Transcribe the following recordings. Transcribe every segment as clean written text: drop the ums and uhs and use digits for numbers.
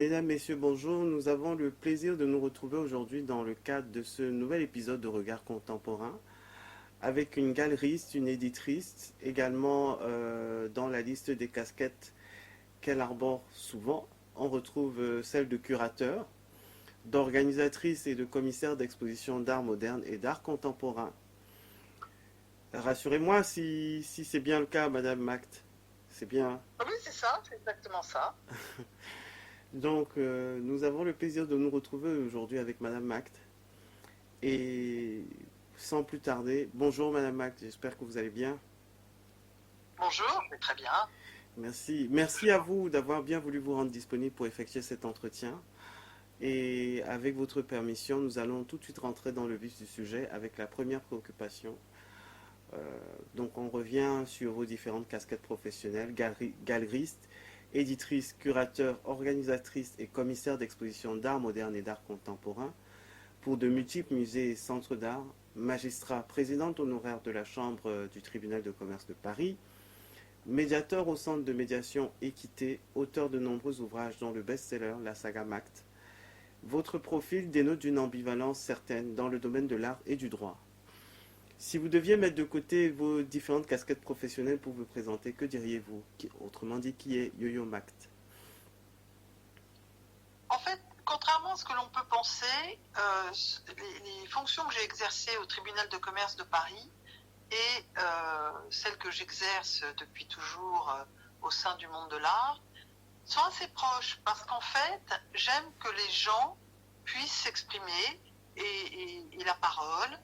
Mesdames, Messieurs, bonjour. Nous avons le plaisir de nous retrouver aujourd'hui dans le cadre de ce nouvel épisode de Regard Contemporain avec une galeriste, une éditrice, également dans la liste des casquettes qu'elle arbore souvent. On retrouve celle de curateur, d'organisatrice et de commissaire d'exposition d'art moderne et d'art contemporain. Rassurez-moi si c'est bien le cas, Madame Macht. C'est bien. Oui, c'est ça, c'est exactement ça. Donc, nous avons le plaisir de nous retrouver aujourd'hui avec Madame Macht. Et sans plus tarder, bonjour Madame Macht, j'espère que vous allez bien. Bonjour, mais très bien. Merci. Merci à vous d'avoir bien voulu vous rendre disponible pour effectuer cet entretien. Et avec votre permission, nous allons tout de suite rentrer dans le vif du sujet avec la première préoccupation. Donc, on revient sur vos différentes casquettes professionnelles, galeriste, éditrice, curateur, organisatrice et commissaire d'exposition d'art moderne et d'art contemporain pour de multiples musées et centres d'art, magistrat, présidente honoraire de la Chambre du tribunal de commerce de Paris, médiateur au centre de médiation Équité, auteur de nombreux ouvrages dont le best-seller La Saga Macht. Votre profil dénote d'une ambivalence certaine dans le domaine de l'art et du droit. Si vous deviez mettre de côté vos différentes casquettes professionnelles pour vous présenter, que diriez-vous? Autrement dit, qui est Yo-Yo Macht? En fait, contrairement à ce que l'on peut penser, les fonctions que j'ai exercées au tribunal de commerce de Paris et celles que j'exerce depuis toujours au sein du monde de l'art sont assez proches parce qu'en fait, j'aime que les gens puissent s'exprimer et la parole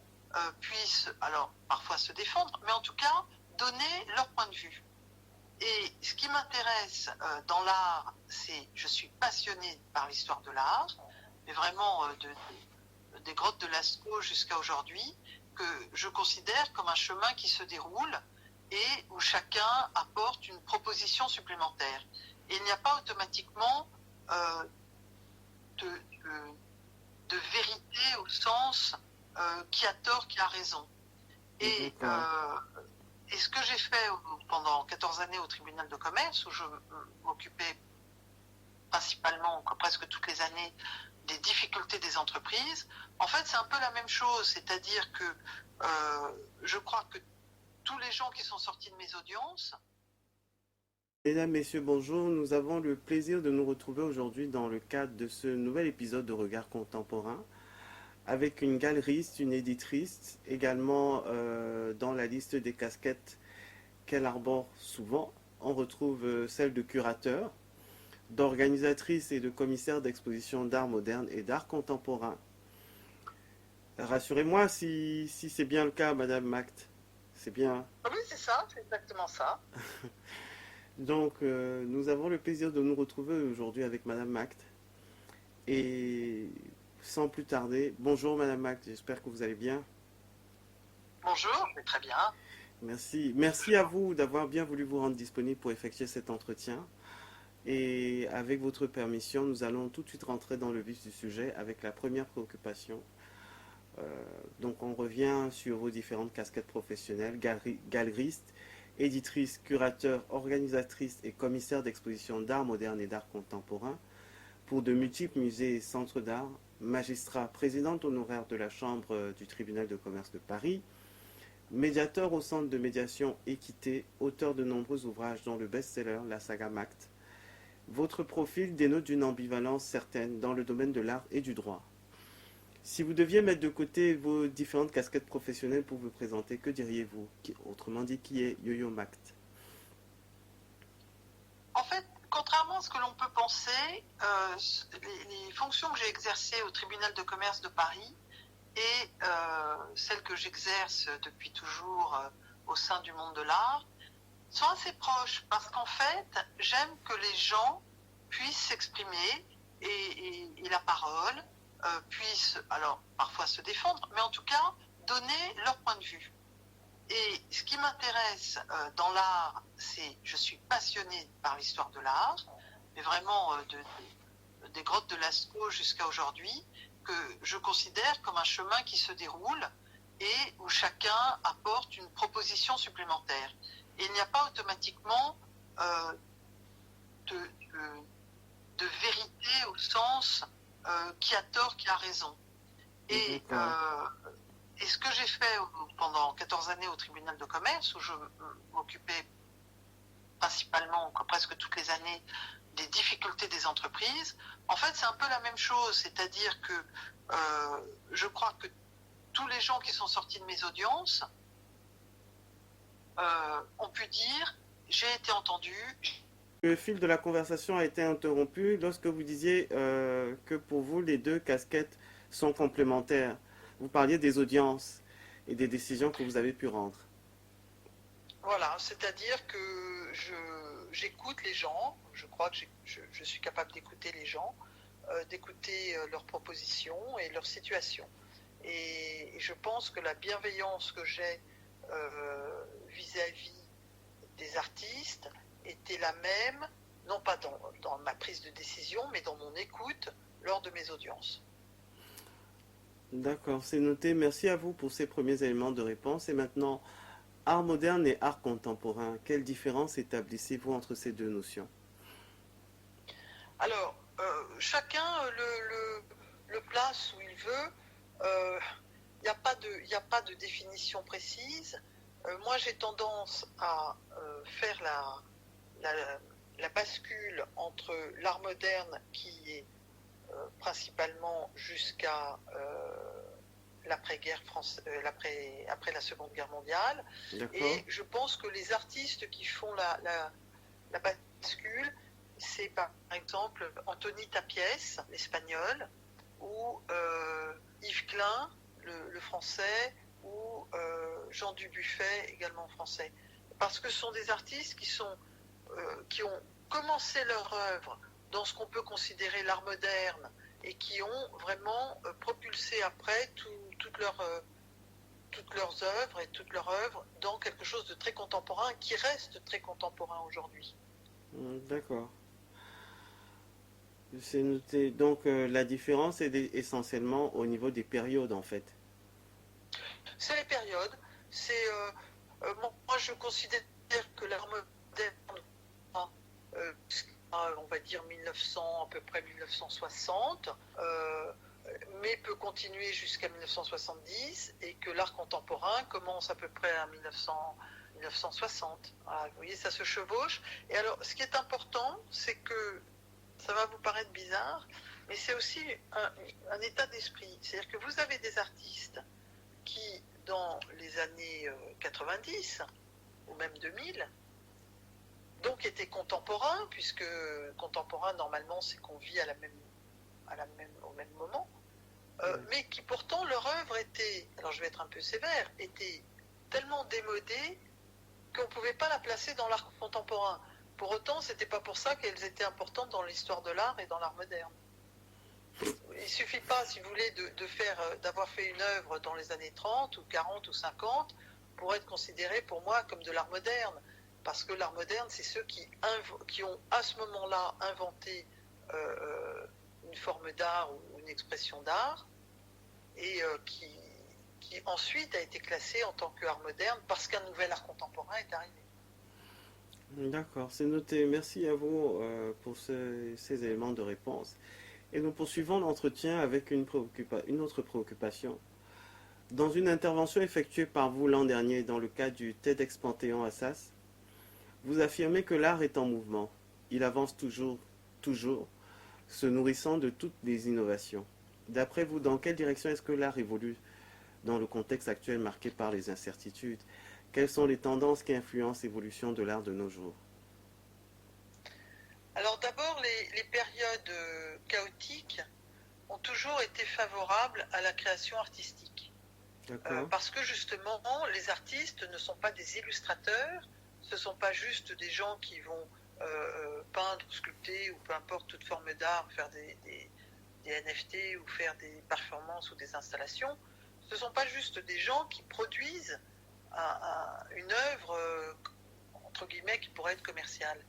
puisse, alors parfois se défendre, mais en tout cas donner leur point de vue. Et ce qui m'intéresse dans l'art, je suis passionnée par l'histoire de l'art, mais vraiment des grottes de Lascaux jusqu'à aujourd'hui, que je considère comme un chemin qui se déroule et où chacun apporte une proposition supplémentaire. Et il n'y a pas automatiquement de vérité au sens qui a tort, qui a raison. Et ce que j'ai fait pendant 14 années au tribunal de commerce, où je m'occupais principalement, presque toutes les années, des difficultés des entreprises, en fait, c'est un peu la même chose. C'est-à-dire que je crois que tous les gens qui sont sortis de mes audiences... Mesdames, Messieurs, bonjour. Nous avons le plaisir de nous retrouver aujourd'hui dans le cadre de ce nouvel épisode de Regard Contemporain avec une galeriste, une éditrice, également dans la liste des casquettes qu'elle arbore souvent. On retrouve celle de curateur, d'organisatrice et de commissaire d'exposition d'art moderne et d'art contemporain. Rassurez-moi si c'est bien le cas, Madame Macht. C'est bien. Oui, c'est ça, c'est exactement ça. Donc, nous avons le plaisir de nous retrouver aujourd'hui avec Madame Macht. Et sans plus tarder, bonjour Madame Macht, j'espère que vous allez bien. Bonjour, mais très bien. Merci. Merci à vous d'avoir bien voulu vous rendre disponible pour effectuer cet entretien. Et avec votre permission, nous allons tout de suite rentrer dans le vif du sujet avec la première préoccupation. Donc on revient sur vos différentes casquettes professionnelles, galeriste, éditrice, curateur, organisatrice et commissaire d'exposition d'art moderne et d'art contemporain pour de multiples musées et centres d'art, magistrat, présidente honoraire de la Chambre du tribunal de commerce de Paris, médiateur au centre de médiation Équité, auteur de nombreux ouvrages dont le best-seller La Saga Macht. Votre profil dénote d'une ambivalence certaine dans le domaine de l'art et du droit. Si vous deviez mettre de côté vos différentes casquettes professionnelles pour vous présenter, que diriez-vous? Autrement dit, qui est Yo-Yo Macht? En fait, contrairement à ce que l'on peut penser, les fonctions que j'ai exercées au tribunal de commerce de Paris et celles que j'exerce depuis toujours au sein du monde de l'art sont assez proches parce qu'en fait, j'aime que les gens puissent s'exprimer et la parole puisse, alors parfois se défendre, mais en tout cas donner leur point de vue. Et ce qui m'intéresse dans l'art, je suis passionnée par l'histoire de l'art, mais vraiment des grottes de Lascaux jusqu'à aujourd'hui, que je considère comme un chemin qui se déroule et où chacun apporte une proposition supplémentaire. Et il n'y a pas automatiquement de vérité au sens qui a tort, qui a raison. Et ce que j'ai fait pendant 14 années au tribunal de commerce, où je m'occupais principalement, presque toutes les années, des difficultés des entreprises, en fait c'est un peu la même chose, c'est-à-dire que je crois que tous les gens qui sont sortis de mes audiences ont pu dire « j'ai été entendu ». Le fil de la conversation a été interrompu lorsque vous disiez que pour vous les deux casquettes sont complémentaires. Vous parliez des audiences et des décisions que vous avez pu rendre. Voilà, c'est-à-dire que j'écoute les gens, je crois que je suis capable d'écouter les gens, d'écouter leurs propositions et leurs situations. Et je pense que la bienveillance que j'ai vis-à-vis des artistes était la même, non pas dans ma prise de décision, mais dans mon écoute lors de mes audiences. D'accord, c'est noté. Merci à vous pour ces premiers éléments de réponse. Et maintenant, art moderne et art contemporain, quelle différence établissez-vous entre ces deux notions? Alors, chacun le place où il veut. Il n'y a pas de définition précise. Moi, j'ai tendance à faire la bascule entre l'art moderne qui est principalement jusqu'à l'après-guerre après la Seconde Guerre mondiale. Et je pense que les artistes qui font la bascule, c'est par exemple Anthony Tapies, l'espagnol, ou Yves Klein, le français, ou Jean Dubuffet, également français. Parce que ce sont des artistes qui ont commencé leur œuvre dans ce qu'on peut considérer l'art moderne et qui ont vraiment propulsé après toutes leurs œuvres et toutes leurs œuvres dans quelque chose de très contemporain qui reste très contemporain aujourd'hui. D'accord. C'est noté. Donc la différence est essentiellement au niveau des périodes en fait. C'est les périodes. Moi je considère que l'art moderne, on va dire 1900, à peu près 1960, mais peut continuer jusqu'à 1970 et que l'art contemporain commence à peu près à 1960. Voilà, vous voyez, ça se chevauche. Et alors, ce qui est important, c'est que, ça va vous paraître bizarre, mais c'est aussi un état d'esprit. C'est-à-dire que vous avez des artistes qui, dans les années 90, ou même 2000, donc étaient contemporains, puisque contemporain, normalement, c'est qu'on vit au même moment, mais qui pourtant, leur œuvre était, alors je vais être un peu sévère, était tellement démodée qu'on ne pouvait pas la placer dans l'art contemporain. Pour autant, ce n'était pas pour ça qu'elles étaient importantes dans l'histoire de l'art et dans l'art moderne. Il ne suffit pas, si vous voulez, d'avoir fait une œuvre dans les années 30 ou 40 ou 50 pour être considéré pour moi comme de l'art moderne. Parce que l'art moderne, c'est ceux qui ont à ce moment-là inventé une forme d'art ou une expression d'art et qui ensuite a été classé en tant qu'art moderne parce qu'un nouvel art contemporain est arrivé. D'accord, c'est noté. Merci à vous pour ces éléments de réponse. Et nous poursuivons l'entretien avec une autre préoccupation. Dans une intervention effectuée par vous l'an dernier dans le cadre du TEDx Panthéon Assas, vous affirmez que l'art est en mouvement. Il avance toujours, se nourrissant de toutes les innovations. D'après vous, dans quelle direction est-ce que l'art évolue dans le contexte actuel marqué par les incertitudes? Quelles sont les tendances qui influencent l'évolution de l'art de nos jours? Alors d'abord, les périodes chaotiques ont toujours été favorables à la création artistique. Parce que justement, les artistes ne sont pas des illustrateurs, ce ne sont pas juste des gens qui vont peindre, sculpter ou peu importe toute forme d'art, faire des NFT ou faire des performances ou des installations. Ce ne sont pas juste des gens qui produisent une œuvre, entre guillemets, qui pourrait être commerciale.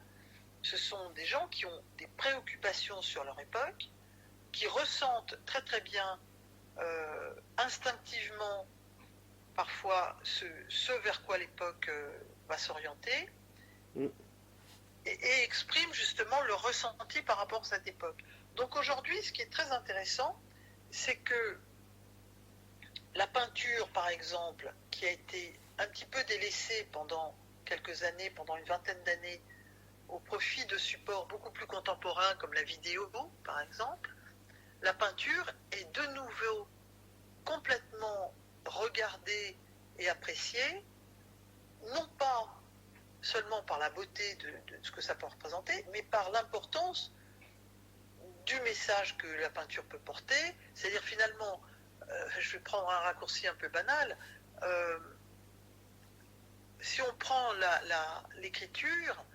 Ce sont des gens qui ont des préoccupations sur leur époque, qui ressentent très très bien, instinctivement, parfois ce vers quoi l'époque va s'orienter, et exprime justement le ressenti par rapport à cette époque. Donc aujourd'hui, ce qui est très intéressant, c'est que la peinture, par exemple, qui a été un petit peu délaissée pendant quelques années, pendant une vingtaine d'années, au profit de supports beaucoup plus contemporains comme la vidéo, par exemple, la peinture est de nouveau complètement regardée et appréciée, non pas seulement par la beauté de ce que ça peut représenter, mais par l'importance du message que la peinture peut porter. C'est-à-dire finalement, je vais prendre un raccourci un peu banal, si on prend l'écriture,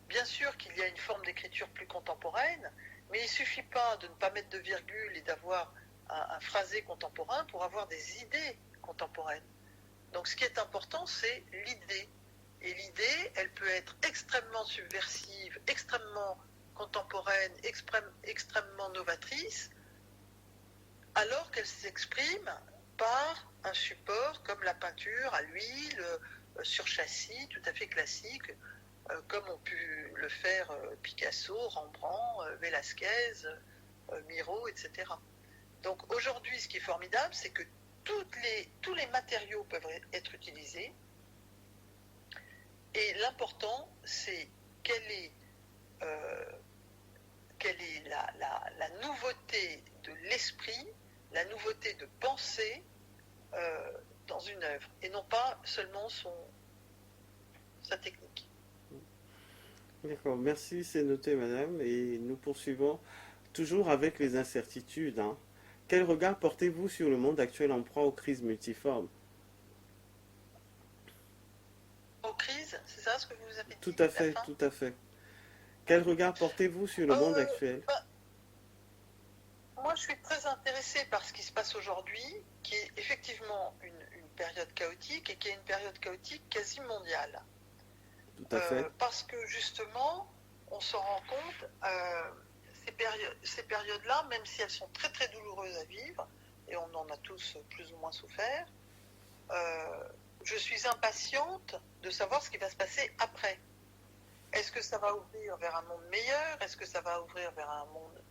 bien sûr qu'il y a une forme d'écriture plus contemporaine, mais il ne suffit pas de ne pas mettre de virgule et d'avoir un phrasé contemporain pour avoir des idées contemporaines. Donc ce qui est important, c'est l'idée. Et l'idée, elle peut être extrêmement subversive, extrêmement contemporaine, extrêmement novatrice, alors qu'elle s'exprime par un support comme la peinture à l'huile, sur châssis, tout à fait classique, comme ont pu le faire Picasso, Rembrandt, Velázquez, Miro, etc. Donc aujourd'hui, ce qui est formidable, c'est que tous les matériaux peuvent être utilisés. Et l'important, c'est quelle est la nouveauté de l'esprit, la nouveauté de pensée dans une œuvre, et non pas seulement sa technique. D'accord, merci, c'est noté, madame. Et nous poursuivons toujours avec les incertitudes. Quel regard portez-vous sur le monde actuel en proie aux crises multiformes? Aux crises, c'est ça ce que vous avez dit? Tout à fait, tout à fait. Quel regard portez-vous sur le monde actuel? Moi, je suis très intéressée par ce qui se passe aujourd'hui, qui est effectivement une période chaotique, et qui est une période chaotique quasi mondiale. Tout à fait. Parce que justement, on s'en rend compte, ces périodes-là, même si elles sont très très douloureuses à vivre, et on en a tous plus ou moins souffert, je suis impatiente de savoir ce qui va se passer après. Est-ce que ça va ouvrir vers un monde meilleur? Est-ce que ça va ouvrir vers un monde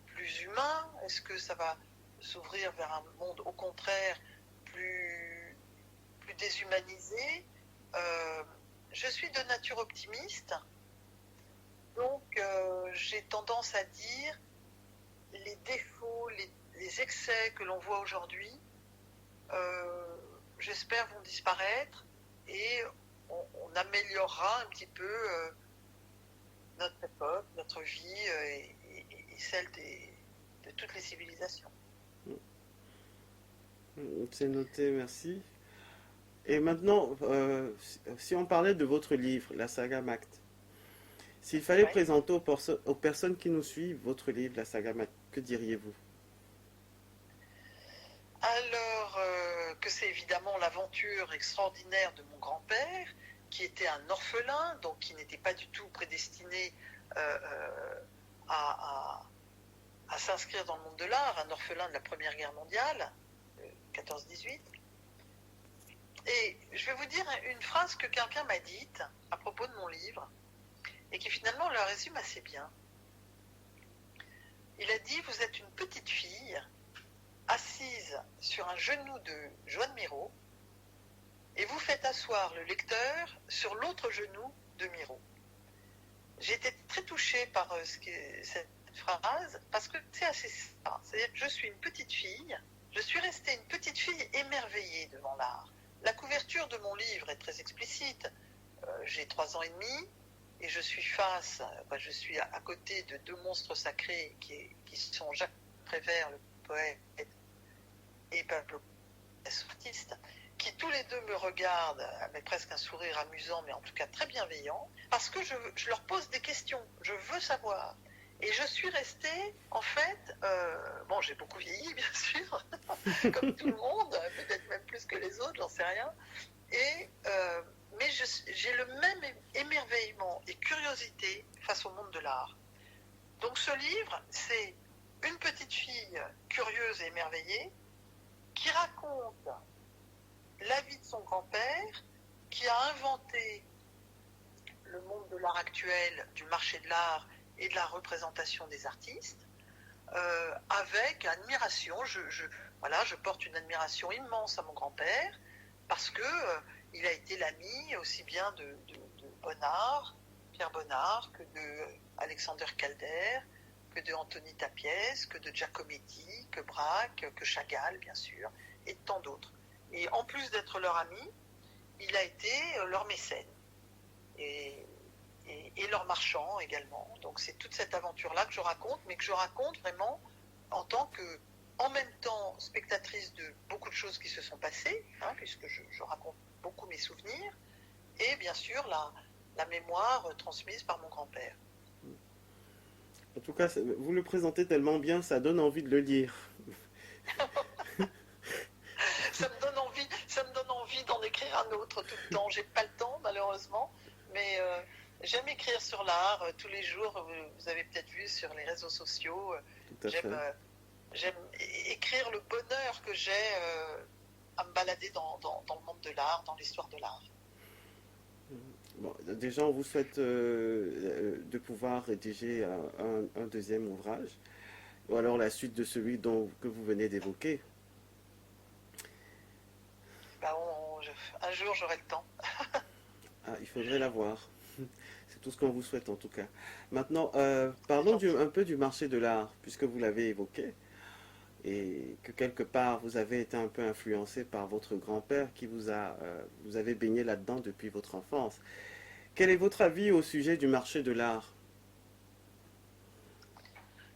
plus humain? Est-ce que ça va s'ouvrir vers un monde au contraire plus déshumanisé? Je suis de nature optimiste, donc j'ai tendance à dire les défauts, les excès que l'on voit aujourd'hui, j'espère vont disparaître, et on améliorera un petit peu notre époque, notre vie et celle de toutes les civilisations. C'est noté, merci. Et maintenant, si on parlait de votre livre, la saga Macte, s'il fallait présenter aux personnes qui nous suivent votre livre, la saga Macte, que diriez-vous? Alors que c'est évidemment l'aventure extraordinaire de mon grand-père, qui était un orphelin, donc qui n'était pas du tout prédestiné à s'inscrire dans le monde de l'art, un orphelin de la Première Guerre mondiale, 14-18. Et je vais vous dire une phrase que quelqu'un m'a dite à propos de mon livre, et qui finalement le résume assez bien. Il a dit: vous êtes une petite fille assise sur un genou de Joan Miró, et vous faites asseoir le lecteur sur l'autre genou de Miró. J'ai été très touchée par cette phrase, parce que c'est assez ça. C'est-à-dire que je suis une petite fille, je suis restée une petite fille émerveillée devant l'art. La couverture de mon livre est très explicite. J'ai 3 ans et demi, et je suis je suis à côté de 2 monstres sacrés qui sont Jacques Prévert, le poète, et Pablo, l'artiste, qui tous les deux me regardent avec presque un sourire amusant, mais en tout cas très bienveillant, parce que je leur pose des questions, je veux savoir. Et je suis restée, en fait, j'ai beaucoup vieilli, bien sûr, comme tout le monde, peut-être même plus que les autres, j'en sais rien, mais j'ai le même émerveillement et curiosité face au monde de l'art. Donc ce livre, c'est une petite fille curieuse et émerveillée qui raconte la vie de son grand-père, qui a inventé le monde de l'art actuel, du marché de l'art et de la représentation des artistes, avec admiration. Voilà, je porte une admiration immense à mon grand-père, parce que il a été l'ami aussi bien de Bonnard, Pierre Bonnard, que de Alexander Calder, que de Anthony Tapies, que de Giacometti, que Braque, que Chagall, bien sûr, et tant d'autres. Et en plus d'être leur ami, il a été leur mécène et leur marchand également. Donc c'est toute cette aventure-là que je raconte, mais que je raconte vraiment en tant que, en même temps, spectatrice de beaucoup de choses qui se sont passées, hein, puisque je raconte beaucoup mes souvenirs, et bien sûr la mémoire transmise par mon grand-père. En tout cas, vous le présentez tellement bien, ça donne envie de le lire. Ça me donne envie d'en écrire un autre tout le temps. J'ai pas le temps, malheureusement, mais j'aime écrire sur l'art tous les jours. Vous avez peut-être vu sur les réseaux sociaux. Tout à fait. J'aime écrire le bonheur que j'ai à me balader dans le monde de l'art, dans l'histoire de l'art. Bon, déjà, on vous souhaite de pouvoir rédiger un deuxième ouvrage, ou alors la suite de celui que vous venez d'évoquer. Ben, un jour, j'aurai le temps. Ah, il faudrait l'avoir. C'est tout ce qu'on vous souhaite en tout cas. Maintenant, parlons un peu du marché de l'art, puisque vous l'avez évoqué, et que quelque part vous avez été un peu influencé par votre grand-père qui vous avez baigné là-dedans depuis votre enfance. Quel est votre avis au sujet du marché de l'art?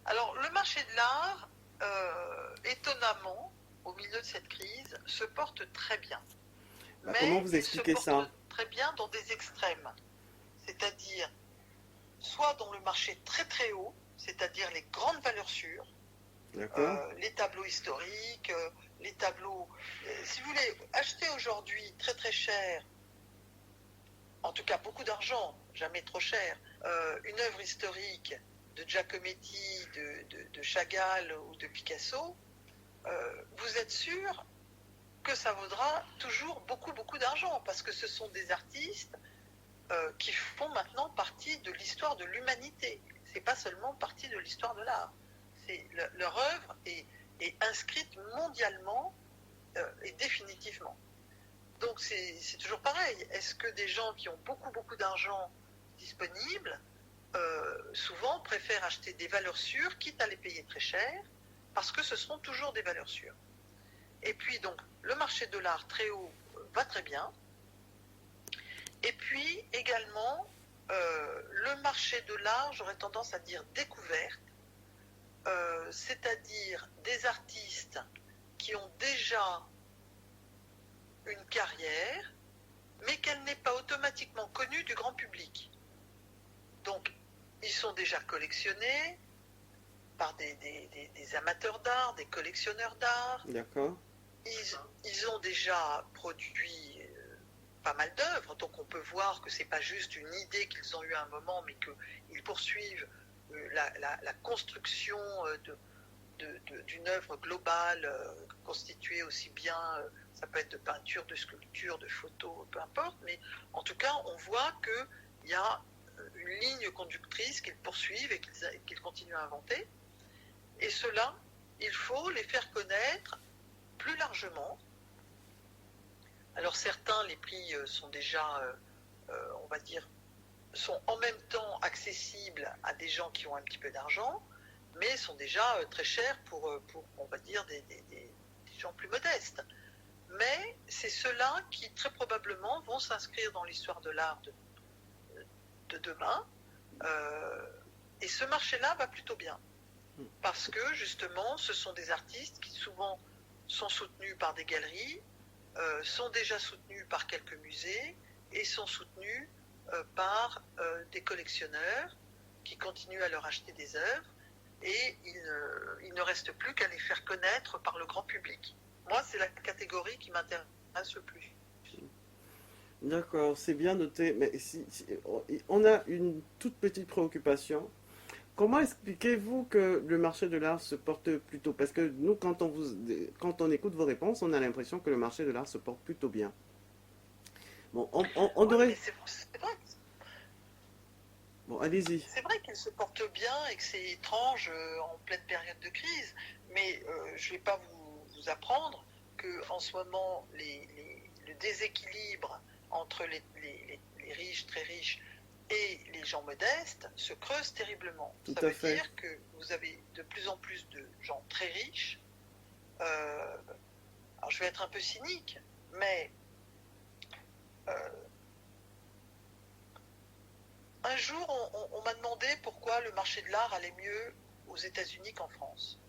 Alors, le marché de l'art, étonnamment, au milieu de cette crise, se porte très bien. Mais comment vous expliquez ça? Il se porte très bien dans des extrêmes. C'est-à-dire, soit dans le marché très très haut, c'est-à-dire les grandes valeurs sûres, les tableaux historiques, les tableaux... si vous voulez acheter aujourd'hui très très cher, en tout cas beaucoup d'argent, jamais trop cher, une œuvre historique de Giacometti, de Chagall ou de Picasso, vous êtes sûr que ça vaudra toujours beaucoup beaucoup d'argent, parce que ce sont des artistes qui font maintenant partie de l'histoire de l'humanité. C'est pas seulement partie de l'histoire de l'art. Leur œuvre est inscrite mondialement et définitivement. Donc c'est toujours pareil. Est-ce que des gens qui ont beaucoup beaucoup d'argent disponible, souvent préfèrent acheter des valeurs sûres, quitte à les payer très cher, parce que ce seront toujours des valeurs sûres. Et puis donc le marché de l'art très haut va très bien. Et puis également le marché de l'art, j'aurais tendance à dire découverte, c'est-à-dire des artistes qui ont déjà une carrière, mais qu'elle n'est pas automatiquement connue du grand public. Donc, ils sont déjà collectionnés par des amateurs d'art, des collectionneurs d'art. D'accord. Ils ont déjà produit pas mal d'œuvres, donc on peut voir que c'est pas juste une idée qu'ils ont eue à un moment, mais qu'ils poursuivent la construction d'une œuvre globale constituée aussi bien, ça peut être de peinture, de sculpture, de photos, peu importe, mais en tout cas on voit qu'il y a une ligne conductrice qu'ils poursuivent et qu'ils continuent à inventer, et cela, il faut les faire connaître plus largement. Alors certains, les prix sont déjà, on va dire, sont en même temps accessibles à des gens qui ont un petit peu d'argent, mais sont déjà très chers pour on va dire, des gens plus modestes. Mais c'est ceux-là qui, très probablement, vont s'inscrire dans l'histoire de l'art de demain. Et ce marché-là va plutôt bien. Parce que, justement, ce sont des artistes qui, souvent, sont soutenus par des galeries, sont déjà soutenus par quelques musées, et sont soutenus par des collectionneurs qui continuent à leur acheter des œuvres, et il ne reste plus qu'à les faire connaître par le grand public. Moi, c'est la catégorie qui m'intéresse le plus. D'accord, c'est bien noté, mais on a une toute petite préoccupation Comment expliquez-vous que le marché de l'art se porte plutôt? Parce que nous, quand on écoute vos réponses, on a l'impression que le marché de l'art se porte plutôt bien. Bon, on Oui, mais devrait... Bon, allez-y. c'est vrai qu'il se porte bien et que c'est étrange en pleine période de crise, mais je ne vais pas vous apprendre qu'en ce moment, le déséquilibre entre les riches, très riches, et les gens modestes se creuse terriblement. Tout Ça à veut fait. dire que vous avez de plus en plus de gens très riches. Euh, alors je vais être un peu cynique, mais euh, un jour on m'a demandé pourquoi le marché de l'art allait mieux aux États-Unis qu'en France.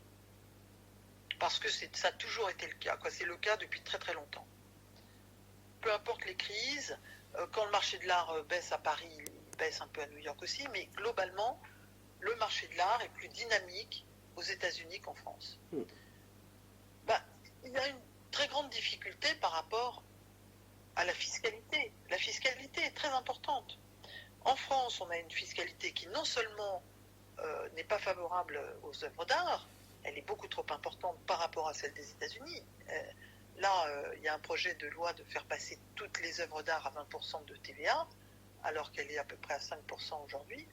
Parce que ça a toujours été le cas, quoi. C'est le cas depuis très très longtemps. Peu importe les crises, quand le marché de l'art baisse à Paris, il baisse un peu à New York aussi, mais globalement, le marché de l'art est plus dynamique aux États-Unis qu'en France. Hmm. Ben, il y a une très grande difficulté par rapport à la fiscalité. La fiscalité est très importante. En France, on a une fiscalité qui non seulement n'est pas favorable aux œuvres d'art, elle est beaucoup trop importante par rapport à celle des États-Unis. Là, il y a un projet de loi de faire passer toutes les œuvres d'art à 20% de TVA, alors qu'elle est à peu près à 5% aujourd'hui.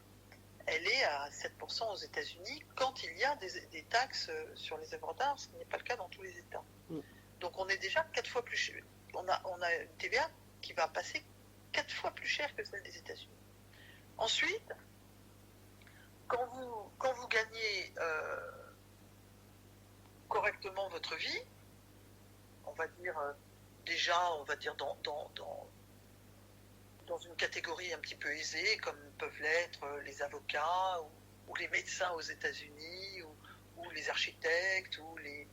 Elle est à 7% aux États-Unis quand il y a des taxes sur les œuvres d'art, ce qui n'est pas le cas dans tous les États. Donc on est déjà 4 fois plus cher. On a une TVA qui va passer 4 fois plus cher que celle des États-Unis. Ensuite, quand vous gagnez correctement votre vie, on va dire dans une catégorie un petit peu aisée, comme peuvent l'être les avocats ou les médecins aux États-Unis, ou les architectes, ou les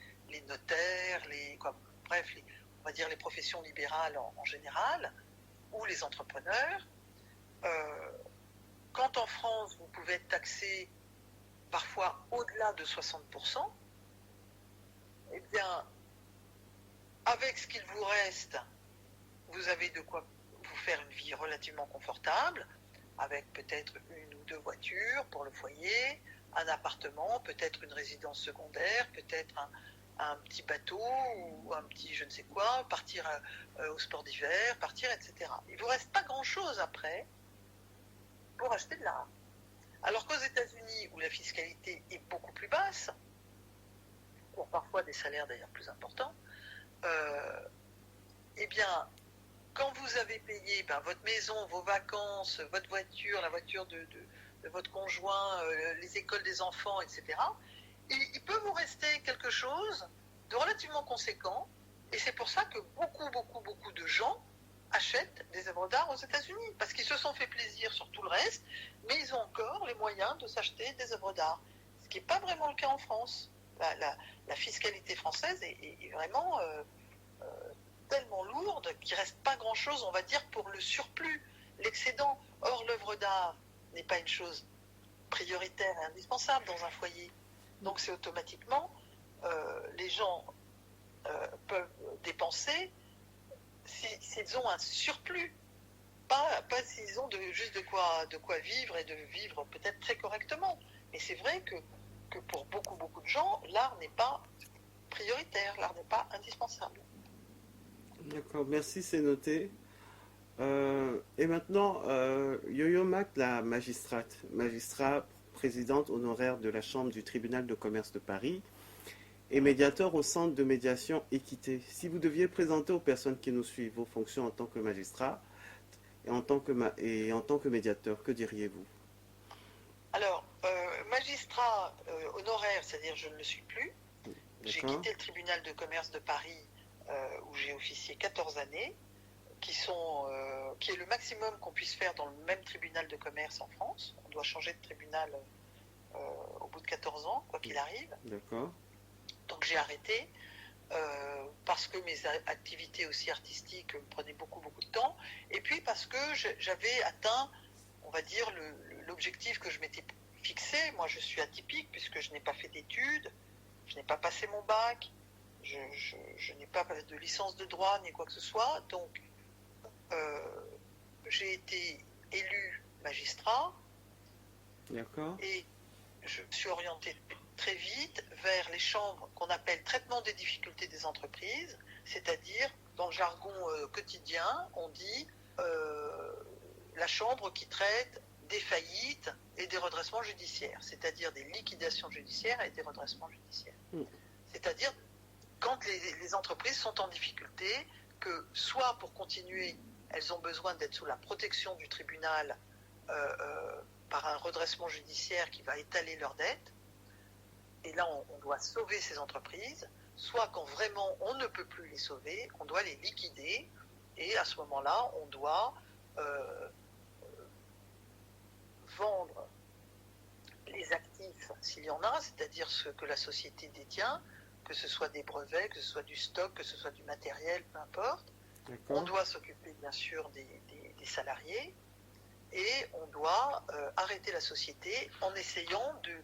notaires, on va dire les professions libérales en général, ou les entrepreneurs. Quand en France, vous pouvez être taxé parfois au-delà de 60%, eh bien, avec ce qu'il vous reste, vous avez de quoi vous faire une vie relativement confortable, avec peut-être 1 ou 2 voitures pour le foyer, un appartement, peut-être une résidence secondaire, peut-être un petit bateau ou un petit je ne sais quoi, partir au sport d'hiver, etc. Il ne vous reste pas grand-chose après pour acheter de l'art. Alors qu'aux États-Unis, où la fiscalité est beaucoup plus basse, pour parfois des salaires d'ailleurs plus importants, eh bien, quand vous avez payé votre maison, vos vacances, votre voiture, la voiture de votre conjoint, les écoles des enfants, etc., il peut vous rester quelque chose de relativement conséquent, et c'est pour ça que beaucoup de gens achètent des œuvres d'art aux États-Unis, parce qu'ils se sont fait plaisir sur tout le reste, mais ils ont encore les moyens de s'acheter des œuvres d'art, ce qui n'est pas vraiment le cas en France. La fiscalité française est vraiment tellement lourde qu'il ne reste pas grand-chose, on va dire, pour le surplus, l'excédent. Or, l'œuvre d'art n'est pas une chose prioritaire et indispensable dans un foyer. Donc, c'est automatiquement, les gens peuvent dépenser s'ils ont un surplus, pas s'ils ont juste de quoi vivre et de vivre peut-être très correctement. Mais c'est vrai que pour beaucoup de gens, l'art n'est pas prioritaire, l'art n'est pas indispensable. D'accord, merci, c'est noté. Et maintenant, Yo-Yo Mac, la magistrat présidente honoraire de la Chambre du tribunal de commerce de Paris et médiateur au Centre de médiation équité. Si vous deviez présenter aux personnes qui nous suivent vos fonctions en tant que magistrat et en tant que médiateur, que diriez-vous? Alors, magistrat honoraire, c'est-à-dire je ne le suis plus. J'ai quitté le tribunal de commerce de Paris où j'ai officié 14 années, qui est le maximum qu'on puisse faire dans le même tribunal de commerce en France. On doit changer de tribunal au bout de 14 ans, quoi qu'il arrive. D'accord. Donc j'ai arrêté parce que mes activités aussi artistiques me prenaient beaucoup de temps, et puis parce que j'avais atteint, on va dire, l'objectif que je m'étais fixé. Moi, je suis atypique puisque je n'ai pas fait d'études, je n'ai pas passé mon bac, je n'ai pas de licence de droit ni quoi que ce soit, donc j'ai été élu magistrat. D'accord. Et je me suis orientée très vite vers les chambres qu'on appelle traitement des difficultés des entreprises, c'est-à-dire, dans le jargon quotidien, on dit la chambre qui traite des faillites et des redressements judiciaires, c'est-à-dire des liquidations judiciaires et des redressements judiciaires. C'est-à-dire quand les entreprises sont en difficulté, que soit pour continuer, elles ont besoin d'être sous la protection du tribunal par un redressement judiciaire qui va étaler leurs dettes, et là on doit sauver ces entreprises, soit quand vraiment on ne peut plus les sauver, on doit les liquider, et à ce moment-là, on doit vendre les actifs, s'il y en a, c'est-à-dire ce que la société détient, que ce soit des brevets, que ce soit du stock, que ce soit du matériel, peu importe. D'accord. On doit s'occuper bien sûr des salariés, et on doit arrêter la société en essayant de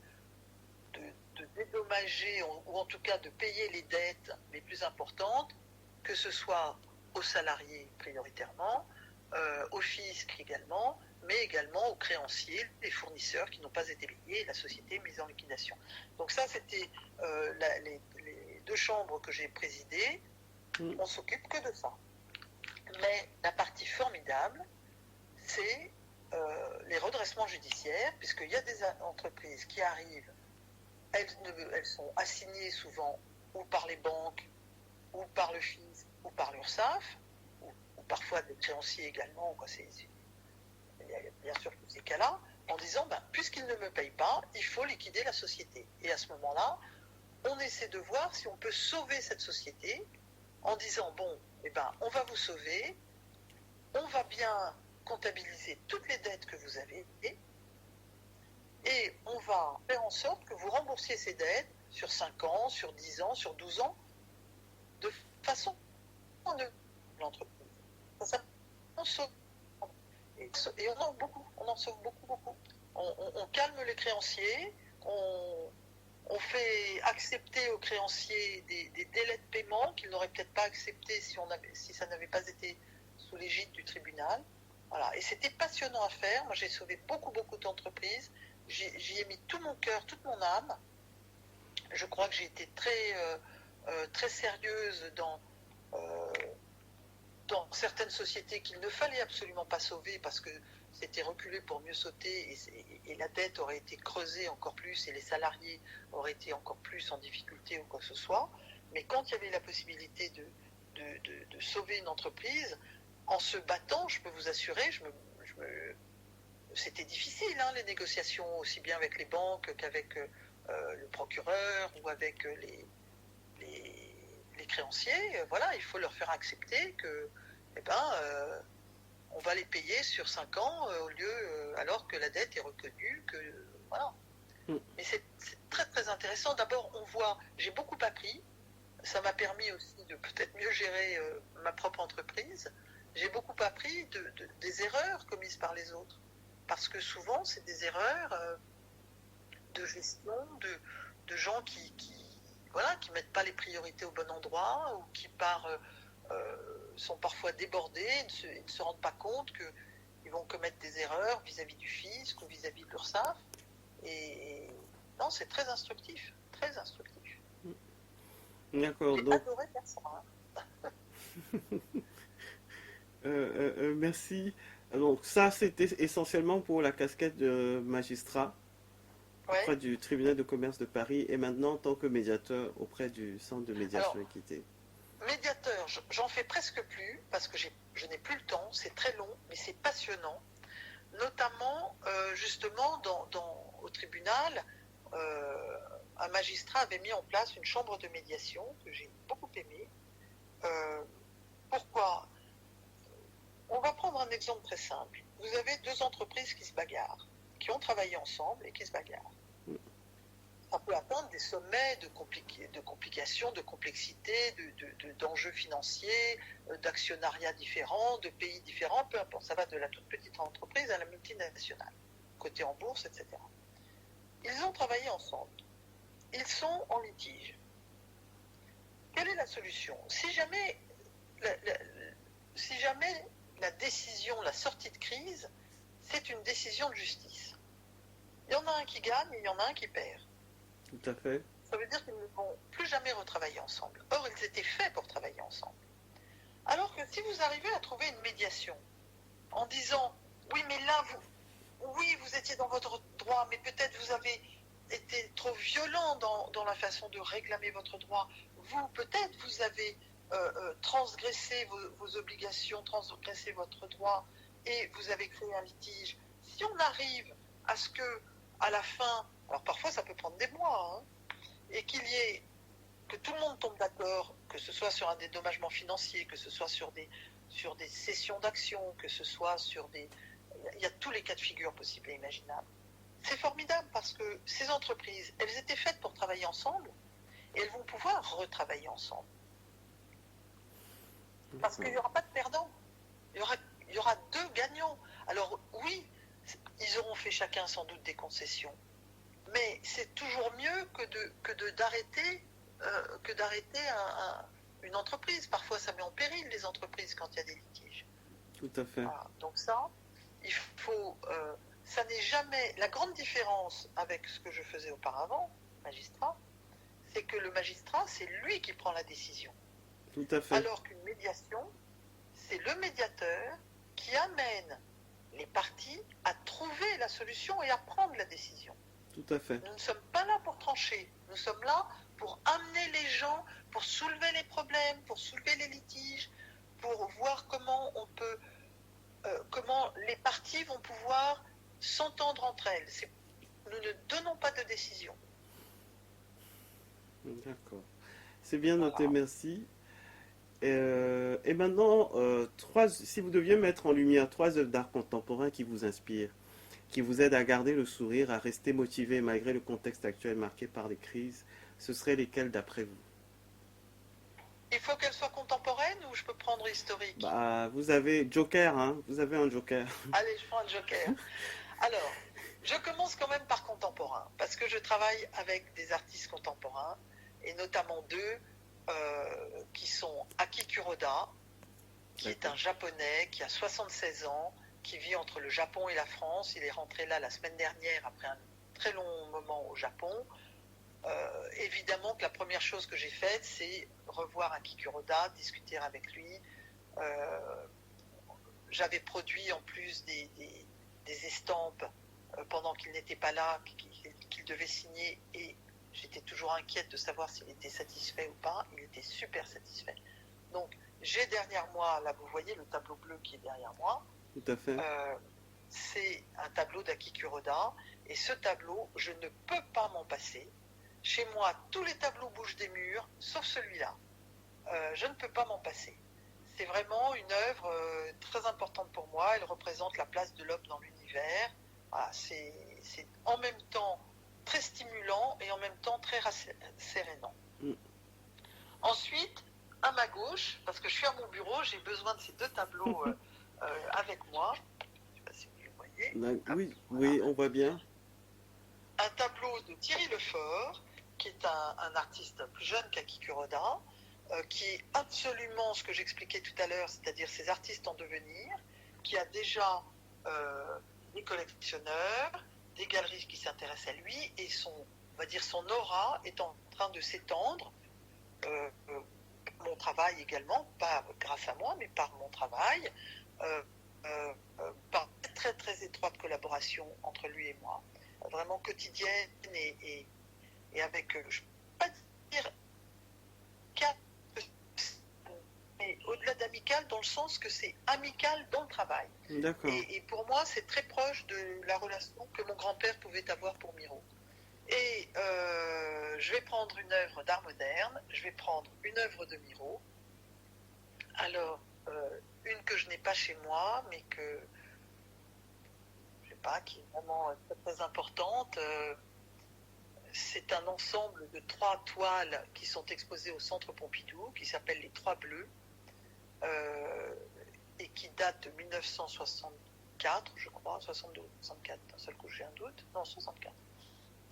dédommager, ou en tout cas de payer les dettes les plus importantes, que ce soit aux salariés prioritairement, au fisc également, mais également aux créanciers, les fournisseurs qui n'ont pas été payés, et la société mise en liquidation. Donc ça, c'était les 2 chambres que j'ai présidées. On s'occupe que de ça. Mais la partie formidable, c'est les redressements judiciaires, puisqu'il y a des entreprises qui arrivent, elles sont assignées souvent ou par les banques, ou par le fisc, ou par l'URSSAF, ou parfois des créanciers également, il y a bien sûr tous ces cas-là, en disant, puisqu'ils ne me payent pas, il faut liquider la société. Et à ce moment-là, on essaie de voir si on peut sauver cette société en disant, bon, on va vous sauver, on va bien comptabiliser toutes les dettes que vous avez, et on va faire en sorte que vous remboursiez ces dettes sur 5 ans, sur 10 ans, sur 12 ans, de façon neutre, l'entreprise. Ça, on sauve. Et on en sauve beaucoup. On calme les créanciers, on fait accepter aux créanciers des délais de paiement qu'ils n'auraient peut-être pas acceptés si ça n'avait pas été sous l'égide du tribunal. Voilà. Et c'était passionnant à faire. Moi, j'ai sauvé beaucoup d'entreprises. J'y ai mis tout mon cœur, toute mon âme. Je crois que j'ai été très sérieuse dans certaines sociétés qu'il ne fallait absolument pas sauver parce que c'était reculé pour mieux sauter, et la dette aurait été creusée encore plus et les salariés auraient été encore plus en difficulté ou quoi que ce soit. Mais quand il y avait la possibilité de sauver une entreprise, en se battant, je peux vous assurer, c'était difficile, les négociations, aussi bien avec les banques qu'avec le procureur ou avec les créanciers. Voilà, il faut leur faire accepter que on va les payer sur 5 ans au lieu, alors que la dette est reconnue, voilà. Mais c'est très intéressant. D'abord, on voit, j'ai beaucoup appris. Ça m'a permis aussi de peut-être mieux gérer ma propre entreprise. J'ai beaucoup appris des erreurs commises par les autres. Parce que souvent, c'est des erreurs de gestion, de gens qui mettent pas les priorités au bon endroit, ou qui sont parfois débordés, ils ne se rendent pas compte qu'ils vont commettre des erreurs vis-à-vis du fisc ou vis-à-vis de l'URSSAF. Et non, c'est très instructif, très instructif. D'accord. J'ai adoré faire ça. Merci. Donc ça, c'était essentiellement pour la casquette de magistrat auprès du tribunal de commerce de Paris, et maintenant en tant que médiateur auprès du centre de médiation équité. Médiateur, j'en fais presque plus parce que je n'ai plus le temps, c'est très long, mais c'est passionnant. Notamment, justement, au tribunal, un magistrat avait mis en place une chambre de médiation que j'ai beaucoup aimée. Pourquoi ? On va prendre un exemple très simple. Vous avez 2 entreprises qui se bagarrent, qui ont travaillé ensemble et qui se bagarrent. Ça peut atteindre des sommets de complications, de complexité, d'enjeux financiers, d'actionnariats différents, de pays différents, peu importe. Ça va de la toute petite entreprise à la multinationale, cotée en bourse, etc. Ils ont travaillé ensemble. Ils sont en litige. Quelle est la solution ? Si jamais la décision, la sortie de crise, c'est une décision de justice, Il y en a un qui gagne et il y en a un qui perd. Tout à fait. Ça veut dire qu'ils ne vont plus jamais retravailler ensemble. Or, ils étaient faits pour travailler ensemble. Alors que si vous arrivez à trouver une médiation en disant oui, mais là, vous étiez dans votre droit, mais peut-être vous avez été trop violent dans la façon de réclamer votre droit. Peut-être vous avez transgressé vos obligations, transgressé votre droit et vous avez créé un litige. Si on arrive à ce que, à la fin, alors parfois ça peut prendre des mois, hein, et que tout le monde tombe d'accord, que ce soit sur un dédommagement financier, que ce soit sur des cessions d'actions, que ce soit sur des... Il y a tous les cas de figure possibles et imaginables. C'est formidable parce que ces entreprises, elles étaient faites pour travailler ensemble et elles vont pouvoir retravailler ensemble. Parce qu'il n'y aura pas de perdants. Il y aura deux gagnants. Alors oui, ils auront fait chacun sans doute des concessions. Mais c'est toujours mieux que d'arrêter une entreprise. Parfois, ça met en péril les entreprises quand il y a des litiges. Tout à fait. Voilà. Donc ça, il faut... ça n'est jamais... La grande différence avec ce que je faisais auparavant, magistrat, c'est que le magistrat, c'est lui qui prend la décision. Tout à fait. Alors qu'une médiation, c'est le médiateur qui amène les parties à trouver la solution et à prendre la décision. Tout à fait. Nous ne sommes pas là pour trancher. Nous sommes là pour amener les gens, pour soulever les problèmes, pour soulever les litiges, pour voir comment on peut, comment les parties vont pouvoir s'entendre entre elles. Nous ne donnons pas de décision. D'accord. C'est bien noté, Voilà. merci. Et maintenant, si vous deviez mettre en lumière 3 œuvres d'art contemporain qui vous inspirent, qui vous aident à garder le sourire, à rester motivé malgré le contexte actuel marqué par les crises, ce seraient lesquelles d'après vous? Il faut qu'elle soit contemporaine ou je peux prendre historique? Bah, vous avez Joker, hein? Vous avez un Joker. Allez, je prends un joker. Alors, je commence quand même par contemporain, parce que je travaille avec des artistes contemporains, et notamment deux qui sont Aki Kuroda, qui est un japonais qui a 76 ans, qui vit entre le Japon et la France. Il est rentré là la semaine dernière après un très long moment au Japon. Évidemment que la première chose que j'ai faite, c'est revoir Aki Kuroda, discuter avec lui. J'avais produit en plus des estampes pendant qu'il n'était pas là, qu'il devait signer, et j'étais toujours inquiète de savoir s'il était satisfait ou pas. Il était super satisfait. Donc, j'ai derrière moi, là vous voyez le tableau bleu qui est derrière moi. Tout à fait. C'est un tableau d'Aki Kuroda, et ce tableau, je ne peux pas m'en passer. Chez moi, tous les tableaux bougent des murs, sauf celui-là. Je ne peux pas m'en passer. C'est vraiment une œuvre très importante pour moi. Elle représente la place de l'homme dans l'univers. Voilà, c'est en même temps très stimulant et en même temps très rassérénant. Ensuite, à ma gauche, parce que je suis à mon bureau, j'ai besoin de ces deux tableaux avec moi. Je ne sais pas si vous les voyez. Oui, voilà. Oui, on voit bien. Un tableau de Thierry Lefort, qui est un artiste plus jeune qu'Aki Kuroda, qui est absolument ce que j'expliquais tout à l'heure, c'est-à-dire ces artistes en devenir, qui a déjà des collectionneurs, des galeries qui s'intéressent à lui, et on va dire son aura est en train de s'étendre. Mon travail également, pas grâce à moi, mais par mon travail, par très très étroite collaboration entre lui et moi, vraiment quotidienne et avec, je ne peux pas dire mais au-delà d'amical, dans le sens que c'est amical dans le travail. D'accord. Et pour moi, c'est très proche de la relation que mon grand-père pouvait avoir pour Miro. Et je vais prendre une œuvre d'art moderne, je vais prendre une œuvre de Miro. Alors, une que je n'ai pas chez moi, mais que, je ne sais pas, qui est vraiment très, très importante. C'est un ensemble de 3 toiles qui sont exposées au Centre Pompidou, qui s'appelle les 3 Bleus, et qui date de 1964, je crois, 62 ou 64, d'un seul coup j'ai un doute, non, 64.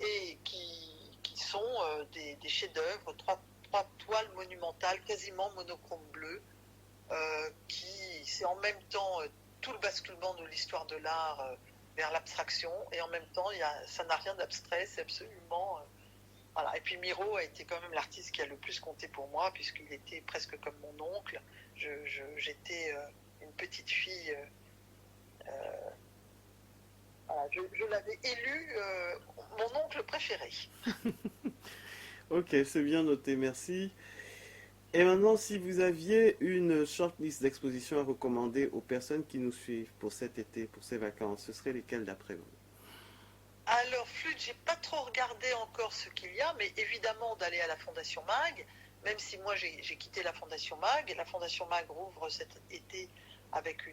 Et qui sont des chefs-d'œuvre, 3 toiles monumentales, quasiment monochrome bleu, qui c'est en même temps tout le basculement de l'histoire de l'art vers l'abstraction, et en même temps, ça n'a rien d'abstrait, c'est absolument... voilà. Et puis Miro a été quand même l'artiste qui a le plus compté pour moi, puisqu'il était presque comme mon oncle. J'étais une petite fille... voilà, je l'avais élu mon oncle préféré. Ok, c'est bien noté, merci. Et maintenant, si vous aviez une shortlist d'expositions à recommander aux personnes qui nous suivent pour cet été, pour ces vacances, ce serait lesquelles d'après vous? Alors, flûte, j'ai pas trop regardé encore ce qu'il y a, mais évidemment d'aller à la Fondation Mag, même si moi j'ai quitté la Fondation Mag, et la Fondation Mag rouvre cet été avec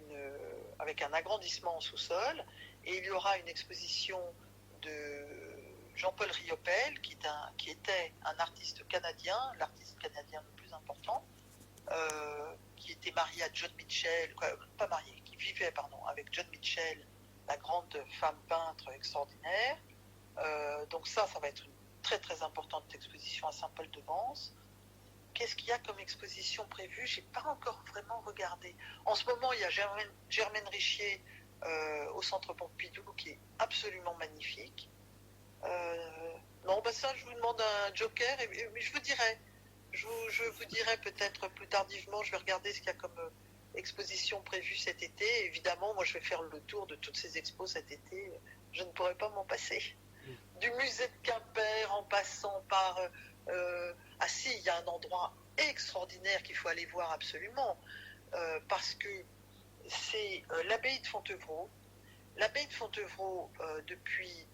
un agrandissement en sous-sol, et il y aura une exposition de Jean-Paul Riopel, qui était un artiste canadien, l'artiste canadien le plus important, qui était marié à John Mitchell, pas marié, qui vivait, pardon, avec John Mitchell, la grande femme peintre extraordinaire. Donc ça va être une très très importante exposition à Saint-Paul-de-Vence. Qu'est-ce qu'il y a comme exposition prévue? J'ai pas encore vraiment regardé. En ce moment, il y a Germaine Richier au Centre Pompidou qui est absolument magnifique. Non, ça, je vous demande un joker, mais je vous dirai. Je vous dirai peut-être plus tardivement, je vais regarder ce qu'il y a comme exposition prévue cet été. Évidemment, moi, je vais faire le tour de toutes ces expos cet été. Je ne pourrai pas m'en passer. Du musée de Quimper en passant par... ah si, il y a un endroit extraordinaire qu'il faut aller voir absolument, parce que c'est l'abbaye de Fontevraud. L'abbaye de Fontevraud, depuis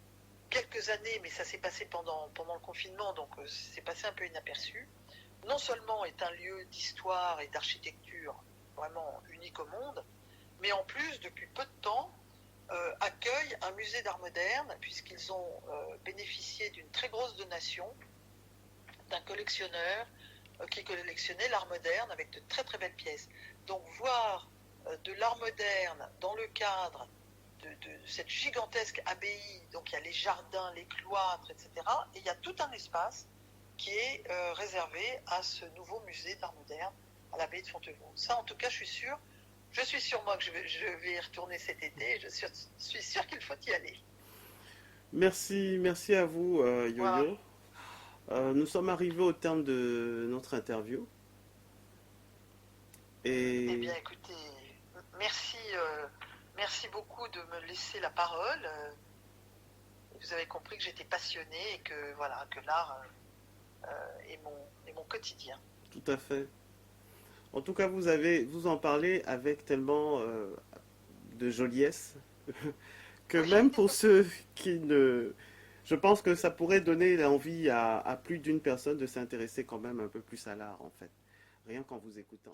quelques années, mais ça s'est passé pendant le confinement, donc c'est passé un peu inaperçu, non seulement est un lieu d'histoire et d'architecture vraiment unique au monde, mais en plus, depuis peu de temps, accueille un musée d'art moderne, puisqu'ils ont bénéficié d'une très grosse donation d'un collectionneur qui collectionnait l'art moderne avec de très très belles pièces. Donc voir de l'art moderne dans le cadre de cette gigantesque abbaye, donc il y a les jardins, les cloîtres, etc. Et il y a tout un espace qui est réservé à ce nouveau musée d'art moderne à l'abbaye de Fontevraud. Ça, en tout cas, je suis sûre moi que je vais y retourner cet été. Et je suis sûre qu'il faut y aller. Merci à vous, Voilà. Yo-Yo. Nous sommes arrivés au terme de notre interview. Eh Et bien, écoutez, merci beaucoup de me laisser la parole. Vous avez compris que j'étais passionnée et que voilà, que l'art est mon quotidien. tout à fait. En tout cas, vous en parlez avec tellement de joliesse que Oui, même pour ceux qui ne... Je pense que ça pourrait donner envie à plus d'une personne de s'intéresser quand même un peu plus à l'art, en fait, rien qu'en vous écoutant.